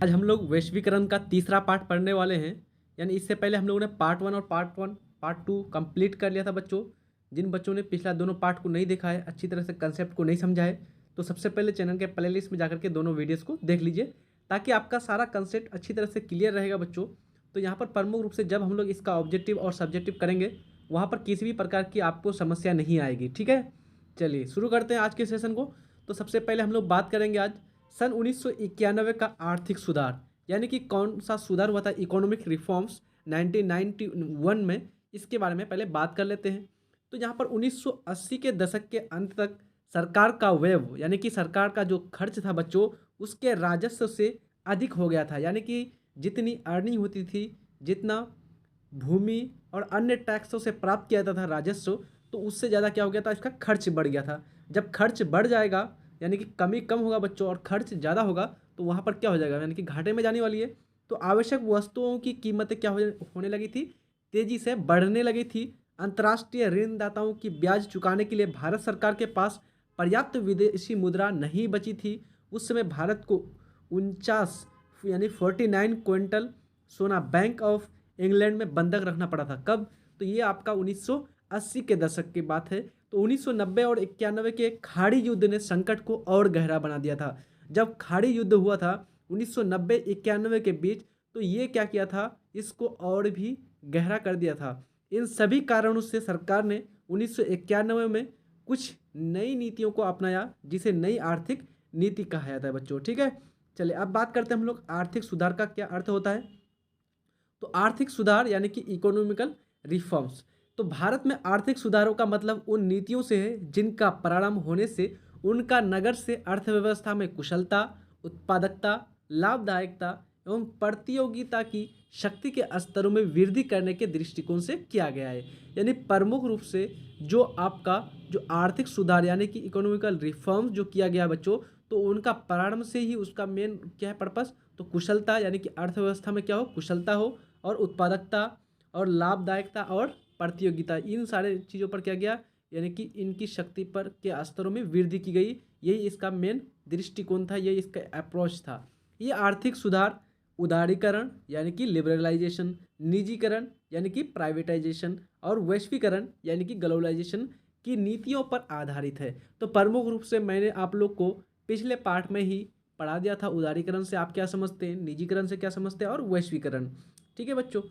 आज हम लोग वैश्वीकरण का तीसरा पार्ट पढ़ने वाले हैं। यानी इससे पहले हम लोगों ने पार्ट टू कंप्लीट कर लिया था बच्चों। जिन बच्चों ने पिछला दोनों पार्ट को नहीं देखा है, अच्छी तरह से कंसेप्ट को नहीं समझा है, तो सबसे पहले चैनल के प्लेलिस्ट में जाकर के दोनों वीडियोस को देख लीजिए, ताकि आपका सारा कंसेप्ट अच्छी तरह से क्लियर रहेगा बच्चों। तो यहाँ पर प्रमुख रूप से जब हम लोग इसका ऑब्जेक्टिव और सब्जेक्टिव करेंगे, वहाँ पर किसी भी प्रकार की आपको समस्या नहीं आएगी। ठीक है, चलिए शुरू करते हैं आज के सेशन को। तो सबसे पहले हम लोग बात करेंगे आज सन 1991 का आर्थिक सुधार, यानी कि कौन सा सुधार हुआ था, इकोनॉमिक रिफॉर्म्स 1991 में। इसके बारे में पहले बात कर लेते हैं। तो यहाँ पर 1980 के दशक के अंत तक सरकार का व्यय, यानी कि सरकार का जो खर्च था बच्चों, उसके राजस्व से अधिक हो गया था। यानी कि जितनी अर्निंग होती थी, जितना भूमि और अन्य टैक्सों से प्राप्त किया जाता था राजस्व, तो उससे ज़्यादा क्या हो गया था, इसका खर्च बढ़ गया था। जब खर्च बढ़ जाएगा, यानी कि कमी कम होगा बच्चों और खर्च ज़्यादा होगा, तो वहाँ पर क्या हो जाएगा, यानी कि घाटे में जाने वाली है। तो आवश्यक वस्तुओं की कीमतें क्या होने लगी थी, तेज़ी से बढ़ने लगी थी। अंतर्राष्ट्रीय ऋणदाताओं की ब्याज चुकाने के लिए भारत सरकार के पास पर्याप्त विदेशी मुद्रा नहीं बची थी। उस समय भारत को 49 यानी 49 क्विंटल सोना बैंक ऑफ इंग्लैंड में बंधक रखना पड़ा था। कब? तो ये आपका 1980 के दशक की बात है। तो 1990 और 91 के खाड़ी युद्ध ने संकट को और गहरा बना दिया था। जब खाड़ी युद्ध हुआ था 1990-91 के बीच, तो ये क्या किया था, इसको और भी गहरा कर दिया था। इन सभी कारणों से सरकार ने 1991 में कुछ नई नीतियों को अपनाया, जिसे नई आर्थिक नीति कहा जाता है बच्चों। ठीक है, चलिए अब बात करते हैं हम लोग आर्थिक सुधार का क्या अर्थ होता है। तो आर्थिक सुधार यानी कि इकोनॉमिकल रिफॉर्म्स। तो भारत में आर्थिक सुधारों का मतलब उन नीतियों से है जिनका प्रारंभ होने से उनका नगर से अर्थव्यवस्था में कुशलता, उत्पादकता, लाभदायकता एवं प्रतियोगिता की शक्ति के स्तरों में वृद्धि करने के दृष्टिकोण से किया गया है। यानी प्रमुख रूप से जो आपका जो आर्थिक सुधार यानी कि इकोनॉमिकल रिफॉर्म्स जो किया गया बच्चों, तो उनका प्रारंभ से ही उसका मेन क्या है पर्पस, तो कुशलता, यानी कि अर्थव्यवस्था में क्या हो, कुशलता हो, और उत्पादकता और लाभदायकता और प्रतियोगिता, इन सारे चीज़ों पर क्या गया, यानी कि इनकी शक्ति पर के स्तरों में वृद्धि की गई। यही इसका मेन दृष्टिकोण था, यही इसका अप्रोच था। ये आर्थिक सुधार उदारीकरण यानी कि लिबरलाइजेशन, निजीकरण यानी कि प्राइवेटाइजेशन, और वैश्वीकरण यानी कि ग्लोबलाइजेशन की नीतियों पर आधारित है। तो प्रमुख रूप से मैंने आप लोग को पिछले पार्ट में ही पढ़ा दिया था, उदारीकरण से आप क्या समझते हैं, निजीकरण से क्या समझते हैं, और वैश्वीकरण। ठीक है बच्चों,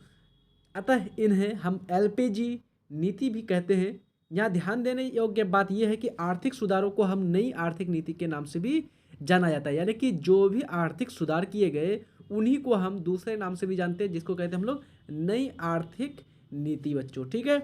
अतः इन्हें हम एलपीजी नीति भी कहते हैं। यहाँ ध्यान देने योग्य बात यह है कि आर्थिक सुधारों को हम नई आर्थिक नीति के नाम से भी जाना जाता है। यानी कि जो भी आर्थिक सुधार किए गए, उन्हीं को हम दूसरे नाम से भी जानते हैं, जिसको कहते हैं हम लोग नई आर्थिक नीति बच्चों। ठीक है,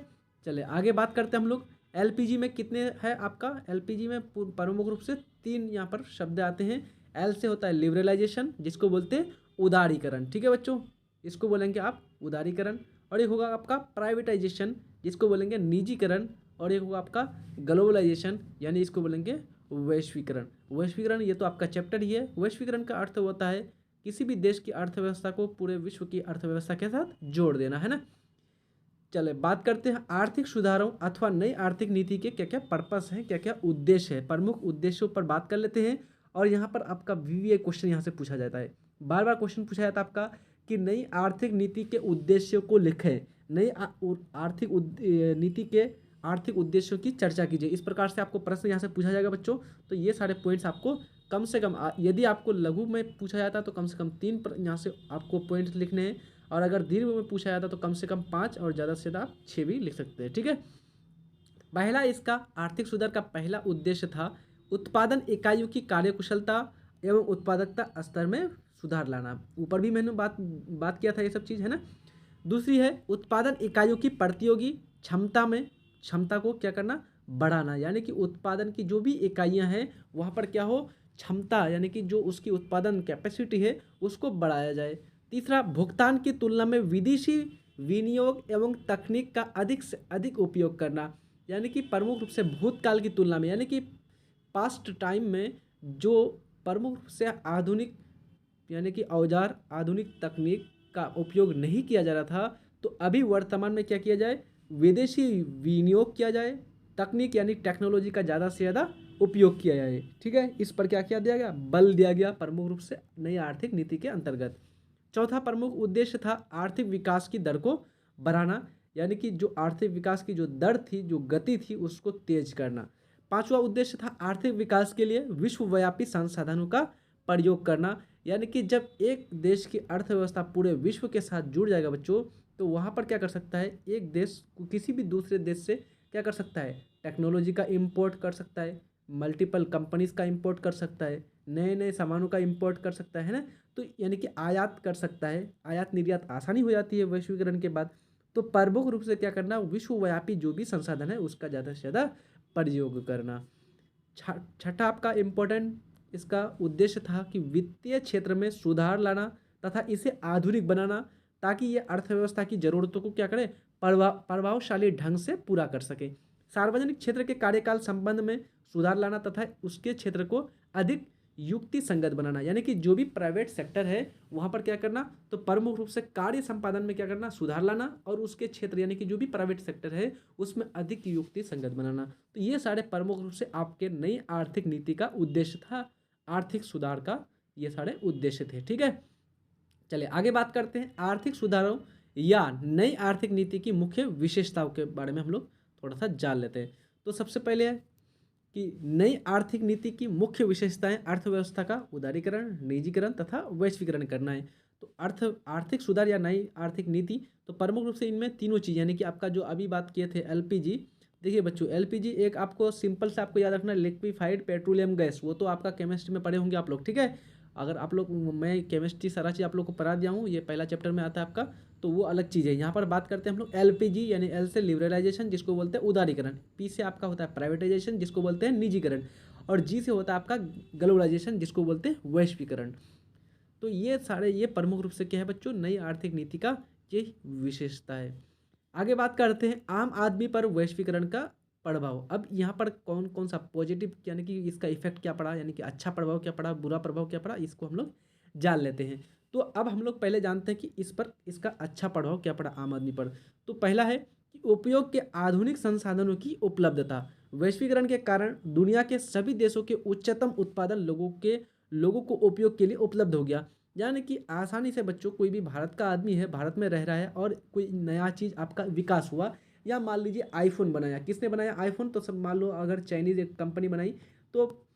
चले आगे बात करते हैं हम लोग। एलपीजी में कितने है आपका, एलपीजी में प्रमुख रूप से 3 यहाँ पर शब्द आते हैं। एल से होता है लिबरलाइजेशन, जिसको बोलते हैं उदारीकरण। ठीक है बच्चों, इसको बोलेंगे आप उदारीकरण। और एक होगा आपका प्राइवेटाइजेशन, जिसको बोलेंगे निजीकरण। और एक होगा आपका ग्लोबलाइजेशन, यानी इसको बोलेंगे वैश्वीकरण। वैश्वीकरण ये तो आपका चैप्टर ही है। वैश्वीकरण का अर्थ होता है किसी भी देश की अर्थव्यवस्था को पूरे विश्व की अर्थव्यवस्था के साथ जोड़ देना, है ना। चले बात करते हैं आर्थिक सुधारों अथवा नई आर्थिक नीति के क्या क्या पर्पस हैं, क्या क्या उद्देश्य है। प्रमुख उद्देश्यों पर बात कर लेते हैं। और यहाँ पर आपका वीवीए क्वेश्चन यहाँ से पूछा जाता है, बार बार क्वेश्चन पूछा जाता है आपका कि नई आर्थिक नीति के उद्देश्यों को लिखें। नई आर्थिक नीति के आर्थिक उद्देश्यों की चर्चा कीजिए। इस प्रकार से आपको प्रश्न यहाँ से पूछा जाएगा बच्चों। तो ये सारे पॉइंट्स आपको कम से कम, यदि आपको लघु में पूछा जाता है तो कम से कम 3 यहाँ से आपको पॉइंट्स लिखने हैं, और अगर दीर्घ में पूछा जाता तो कम से कम 5 और ज़्यादा से ज़्यादा 6 भी लिख सकते हैं। ठीक है, पहला इसका आर्थिक सुधार का पहला उद्देश्य था उत्पादन इकाइयों की कार्यकुशलता एवं उत्पादकता स्तर में सुधार लाना। ऊपर भी मैंने बात किया था ये सब चीज़, है ना। दूसरी है उत्पादन इकाइयों की प्रतियोगी क्षमता को क्या करना, बढ़ाना। यानी कि उत्पादन की जो भी इकाइयां हैं वहाँ पर क्या हो, क्षमता, यानी कि जो उसकी उत्पादन कैपेसिटी है उसको बढ़ाया जाए। तीसरा, भुगतान की तुलना में विदेशी विनियोग एवं तकनीक का अधिक से अधिक उपयोग करना। यानी कि प्रमुख रूप से भूतकाल की तुलना में, यानी कि पास्ट टाइम में जो प्रमुख रूप से आधुनिक यानी कि औजार, आधुनिक तकनीक का उपयोग नहीं किया जा रहा था, तो अभी वर्तमान में क्या किया जाए, विदेशी विनियोग किया जाए, तकनीक यानी टेक्नोलॉजी का ज़्यादा से ज़्यादा उपयोग किया जाए। ठीक है, इस पर क्या किया दिया गया, बल दिया गया प्रमुख रूप से नई आर्थिक नीति के अंतर्गत। चौथा प्रमुख उद्देश्य था आर्थिक विकास की दर को बढ़ाना, यानी कि जो आर्थिक विकास की जो दर थी, जो गति थी, उसको तेज करना। पांचवा उद्देश्य था आर्थिक विकास के लिए विश्वव्यापी संसाधनों का प्रयोग करना, यानी कि जब एक देश की अर्थव्यवस्था पूरे विश्व के साथ जुड़ जाएगा बच्चों, तो वहाँ पर क्या कर सकता है, एक देश किसी भी दूसरे देश से क्या कर सकता है, टेक्नोलॉजी का इम्पोर्ट कर सकता है, मल्टीपल कंपनीज का इम्पोर्ट कर सकता है, नए नए सामानों का इम्पोर्ट कर सकता है ना। तो यानी कि आयात कर सकता है, आयात निर्यात आसानी हो जाती है वैश्वीकरण के बाद। तो प्रमुख रूप से क्या करना, विश्वव्यापी जो भी संसाधन है उसका ज़्यादा से ज़्यादा प्रयोग करना। छठा आपका इम्पोर्टेंट इसका उद्देश्य था कि वित्तीय क्षेत्र में सुधार लाना तथा इसे आधुनिक बनाना, ताकि ये अर्थव्यवस्था की जरूरतों को क्या करे, प्रभावशाली ढंग से पूरा कर सके। सार्वजनिक क्षेत्र के कार्यकाल संबंध में सुधार लाना तथा उसके क्षेत्र को अधिक युक्ति संगत बनाना, यानी कि जो भी प्राइवेट सेक्टर है वहाँ पर क्या करना, तो प्रमुख रूप से कार्य संपादन में क्या करना, सुधार लाना, और उसके क्षेत्र यानी कि जो भी प्राइवेट सेक्टर है उसमें अधिक युक्ति संगत बनाना। तो ये सारे प्रमुख रूप से आपके नई आर्थिक नीति का उद्देश्य था, आर्थिक सुधार का ये सारे उद्देश्य थे। ठीक है, चलिए आगे बात करते हैं आर्थिक सुधारों या नई आर्थिक नीति की मुख्य विशेषताओं के बारे में हम लोग थोड़ा सा जान लेते हैं। तो सबसे पहले है कि नई आर्थिक नीति की मुख्य विशेषताएं अर्थव्यवस्था का उदारीकरण, निजीकरण तथा वैश्वीकरण करना है। तो आर्थिक सुधार या नई आर्थिक नीति, तो प्रमुख रूप से इनमें तीनों चीज़, यानी कि आपका जो अभी बात किए थे एलपीजी। देखिए बच्चों, एलपीजी एक आपको सिंपल से आपको याद रखना, लिक्विफाइड पेट्रोलियम गैस, वो तो आपका केमिस्ट्री में पढ़े होंगे आप लोग। ठीक है, अगर आप लोग, मैं केमिस्ट्री सारा चीज़ आप लोग को पढ़ा दिया हूँ, ये पहला चैप्टर में आता है आपका, तो वो अलग चीज़ है। यहाँ पर बात करते हैं हम लोग एलपीजी, यानी एल से लिबरलाइजेशन जिसको बोलते हैं उदारीकरण, पी से आपका होता है प्राइवेटाइजेशन जिसको बोलते हैं निजीकरण, और जी से होता है आपका ग्लोबलाइजेशन जिसको बोलते हैं वैश्वीकरण। तो ये सारे ये प्रमुख रूप से क्या है बच्चों, नई आर्थिक नीति का ये विशेषता है। आगे बात करते हैं आम आदमी पर वैश्वीकरण का प्रभाव। अब यहाँ पर कौन कौन सा पॉजिटिव, यानी कि इसका इफेक्ट क्या पड़ा, यानी कि अच्छा प्रभाव क्या पड़ा, बुरा प्रभाव क्या पड़ा, इसको हम लोग जान लेते हैं। तो अब हम लोग पहले जानते हैं कि इस पर इसका अच्छा प्रभाव क्या पड़ा आम आदमी पर। तो पहला है कि उपयोग के आधुनिक संसाधनों की उपलब्धता। वैश्वीकरण के कारण दुनिया के सभी देशों के उच्चतम उत्पादन लोगों को उपयोग के लिए उपलब्ध हो गया, यानी कि आसानी से बच्चों, कोई भी भारत का आदमी है, भारत में रह रहा है, और कोई नया चीज़ आपका विकास हुआ, या मान लीजिए आईफोन बनाया, किसने बनाया आईफोन, तो सब मान लो अगर चाइनीज एक कंपनी बनाई, तो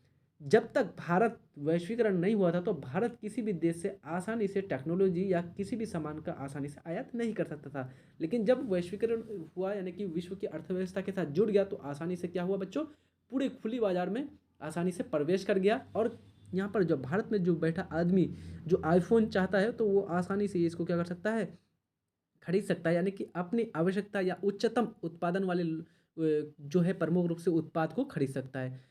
जब तक भारत वैश्वीकरण नहीं हुआ था तो भारत किसी भी देश से आसानी से टेक्नोलॉजी या किसी भी सामान का आसानी से आयात नहीं कर सकता था। लेकिन जब वैश्वीकरण हुआ, यानी कि विश्व की अर्थव्यवस्था के साथ जुड़ गया, तो आसानी से क्या हुआ बच्चों, पूरे खुली बाजार में आसानी से प्रवेश कर गया, और यहाँ पर जो भारत में जो बैठा आदमी जो आईफोन चाहता है, तो वो आसानी से इसको क्या कर सकता है, खरीद सकता है, यानी कि अपनी आवश्यकता या उच्चतम उत्पादन वाले जो है प्रमुख रूप से उत्पाद को खरीद सकता है।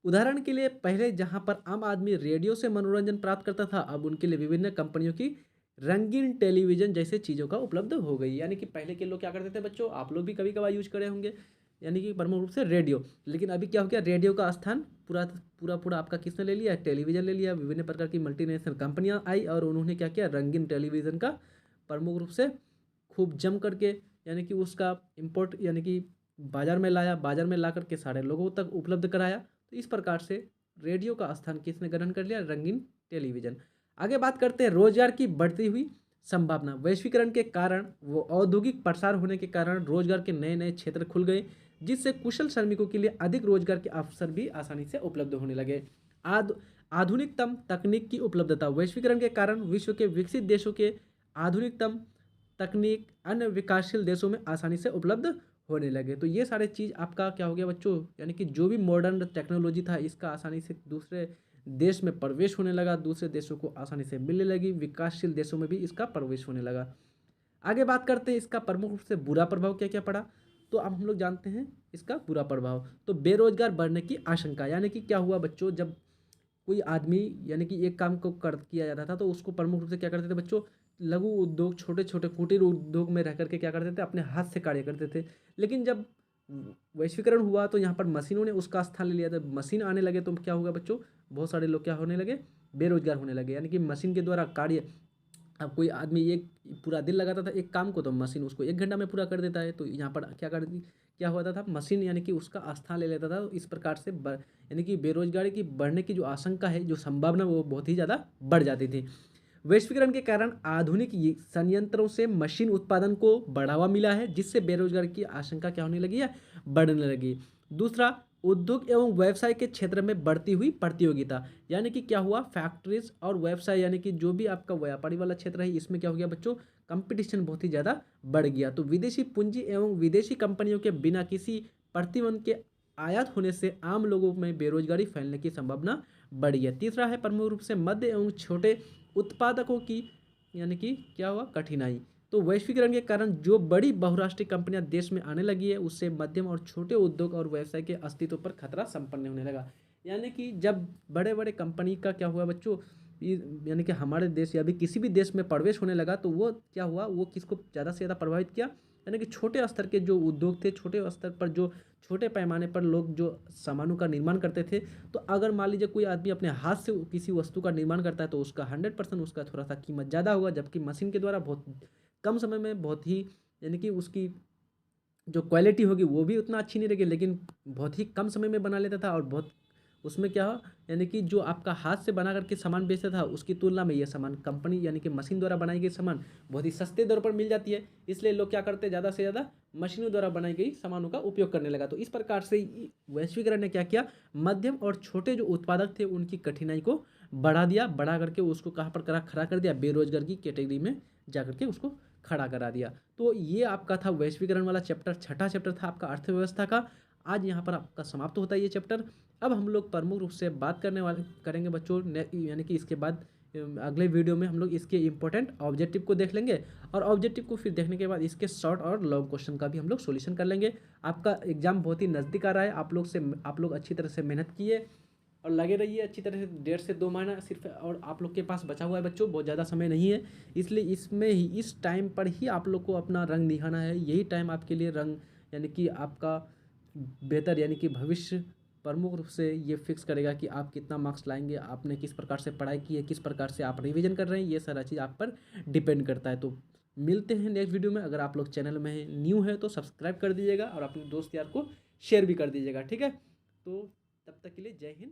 उदाहरण के लिए पहले जहां पर आम आदमी रेडियो से मनोरंजन प्राप्त करता था, अब उनके लिए विभिन्न कंपनियों की रंगीन टेलीविजन जैसे चीज़ों का उपलब्ध हो गई। यानी कि पहले के लोग क्या करते थे बच्चों, आप लोग भी कभी कभार यूज करे होंगे, यानी कि प्रमुख रूप से रेडियो। लेकिन अभी क्या हो गया, रेडियो का स्थान पूरा पूरा पूरा आपका किसने ले लिया, टेलीविजन ले लिया। विभिन्न प्रकार की मल्टीनेशनल कंपनियां आई और उन्होंने क्या किया, रंगीन टेलीविज़न का प्रमुख रूप से खूब जम करके, यानी कि उसका इम्पोर्ट, यानी कि बाजार में लाया, बाजार में ला करके सारे लोगों तक उपलब्ध कराया। तो इस प्रकार से रेडियो का स्थान किसने ग्रहण कर लिया, रंगीन टेलीविजन। आगे बात करते हैं रोजगार की बढ़ती हुई संभावना। वैश्वीकरण के कारण, वो औद्योगिक प्रसार होने के कारण रोजगार के नए नए क्षेत्र खुल गए, जिससे कुशल श्रमिकों के लिए अधिक रोजगार के अवसर भी आसानी से उपलब्ध होने लगे। आधुनिकतम तकनीक की उपलब्धता। वैश्वीकरण के कारण विश्व के विकसित देशों के आधुनिकतम तकनीक अन्य विकासशील देशों में आसानी से उपलब्ध होने लगे। तो ये सारे चीज़ आपका क्या हो गया बच्चों, यानी कि जो भी मॉडर्न टेक्नोलॉजी था इसका आसानी से दूसरे देश में प्रवेश होने लगा, दूसरे देशों को आसानी से मिलने लगी, विकासशील देशों में भी इसका प्रवेश होने लगा। आगे बात करते हैं इसका प्रमुख रूप से बुरा प्रभाव क्या क्या पड़ा। तो अब हम लोग जानते हैं इसका बुरा प्रभाव। तो बेरोजगार बढ़ने की आशंका, यानी कि क्या हुआ बच्चों, जब कोई आदमी यानी कि एक काम को कर किया जाता था तो उसको प्रमुख रूप से क्या करते थे बच्चों, लघु उद्योग, छोटे छोटे कुटीर उद्योग में रह करके क्या करते थे, अपने हाथ से कार्य करते थे। लेकिन जब वैश्वीकरण हुआ तो यहाँ पर मशीनों ने उसका स्थान ले लिया था, मशीन आने लगे तो क्या होगा बच्चों, बहुत सारे लोग क्या होने लगे, बेरोजगार होने लगे, यानी कि मशीन के द्वारा कार्य अब कोई आदमी एक पूरा दिन लगाता था एक काम को, तो मशीन उसको 1 घंटा में पूरा कर देता है। तो यहाँ पर क्या होता था, मशीन यानी कि उसका स्थान ले लेता था। तो इस प्रकार से यानी कि बेरोजगारी की बढ़ने की जो आशंका है, जो संभावना, वो बहुत ही ज़्यादा बढ़ जाती थी। वैश्वीकरण के कारण आधुनिक संयंत्रों से मशीन उत्पादन को बढ़ावा मिला है, जिससे बेरोजगारी की आशंका क्या होने लगी है, बढ़ने लगी। दूसरा, उद्योग एवं व्यवसाय के क्षेत्र में बढ़ती हुई प्रतियोगिता, यानी कि क्या हुआ, फैक्ट्रीज और व्यवसाय यानी कि जो भी आपका व्यापारी वाला क्षेत्र है, इसमें क्या हो गया बच्चों, कंपटीशन बहुत ही ज़्यादा बढ़ गया। तो विदेशी पूंजी एवं विदेशी कंपनियों के बिना किसी प्रतिबंध के आयात होने से आम लोगों में बेरोजगारी फैलने की संभावना बढ़ी है। तीसरा है प्रमुख रूप से मध्य एवं छोटे उत्पादकों की यानी कि क्या हुआ, कठिनाई। तो वैश्वीकरण के कारण जो बड़ी बहुराष्ट्रीय कंपनियां देश में आने लगी है, उससे मध्यम और छोटे उद्योग और व्यवसाय के अस्तित्व पर खतरा संपन्न होने लगा। यानी कि जब बड़े बड़े कंपनी का क्या हुआ बच्चों, यानी कि हमारे देश या भी किसी भी देश में प्रवेश होने लगा, तो वो क्या हुआ, वो किसको ज़्यादा से ज़्यादा प्रभावित किया, यानी कि छोटे स्तर के जो उद्योग थे, छोटे स्तर पर जो छोटे पैमाने पर लोग जो सामानों का निर्माण करते थे। तो अगर मान लीजिए कोई आदमी अपने हाथ से किसी वस्तु का निर्माण करता है, तो उसका 100% उसका थोड़ा सा कीमत ज़्यादा होगा, जबकि मशीन के द्वारा बहुत कम समय में बहुत ही यानी कि उसकी जो क्वालिटी होगी वो भी उतना अच्छी नहीं रहेगी, लेकिन बहुत ही कम समय में बना लेता था। और बहुत उसमें क्या हो, यानी कि जो आपका हाथ से बना करके सामान बेचता था, उसकी तुलना में ये सामान कंपनी यानी कि मशीन द्वारा बनाई गई सामान बहुत ही सस्ते दर पर मिल जाती है। इसलिए लोग क्या करते हैं, ज़्यादा से ज़्यादा मशीनों द्वारा बनाई गई सामानों का उपयोग करने लगा। तो इस प्रकार से वैश्वीकरण ने क्या किया, मध्यम और छोटे जो उत्पादक थे उनकी कठिनाई को बढ़ा दिया, बढ़ा करके उसको कहाँ पर खड़ा कर दिया, बेरोजगार की कैटेगरी में जा करके उसको खड़ा करा दिया। तो ये आपका था वैश्वीकरण वाला चैप्टर, छठा चैप्टर था आपका अर्थव्यवस्था का। आज यहाँ पर आपका समाप्त होता है ये चैप्टर। अब हम लोग प्रमुख रूप से बात करेंगे बच्चों, यानी कि इसके बाद अगले वीडियो में हम लोग इसके इंपॉर्टेंट ऑब्जेक्टिव को देख लेंगे, और ऑब्जेक्टिव को फिर देखने के बाद इसके शॉर्ट और लॉन्ग क्वेश्चन का भी हम लोग सॉल्यूशन कर लेंगे। आपका एग्जाम बहुत ही नज़दीक आ रहा है, आप लोग अच्छी तरह से मेहनत किए और लगे रहिए अच्छी तरह से। 1.5 से 2 महीना सिर्फ और आप लोग के पास बचा हुआ है बच्चों, बहुत ज़्यादा समय नहीं है। इसलिए इसमें ही इस टाइम पर ही आप लोग को अपना रंग दिखाना है। यही टाइम आपके लिए रंग यानी कि आपका बेहतर यानी कि भविष्य प्रमुख रूप से ये फिक्स करेगा कि आप कितना मार्क्स लाएंगे, आपने किस प्रकार से पढ़ाई की है, किस प्रकार से आप रिवीजन कर रहे हैं, ये सारा चीज़ आप पर डिपेंड करता है। तो मिलते हैं नेक्स्ट वीडियो में। अगर आप लोग चैनल में न्यू है तो सब्सक्राइब कर दीजिएगा और अपने दोस्त यार को शेयर भी कर दीजिएगा, ठीक है। तो तब तक के लिए जय हिंद।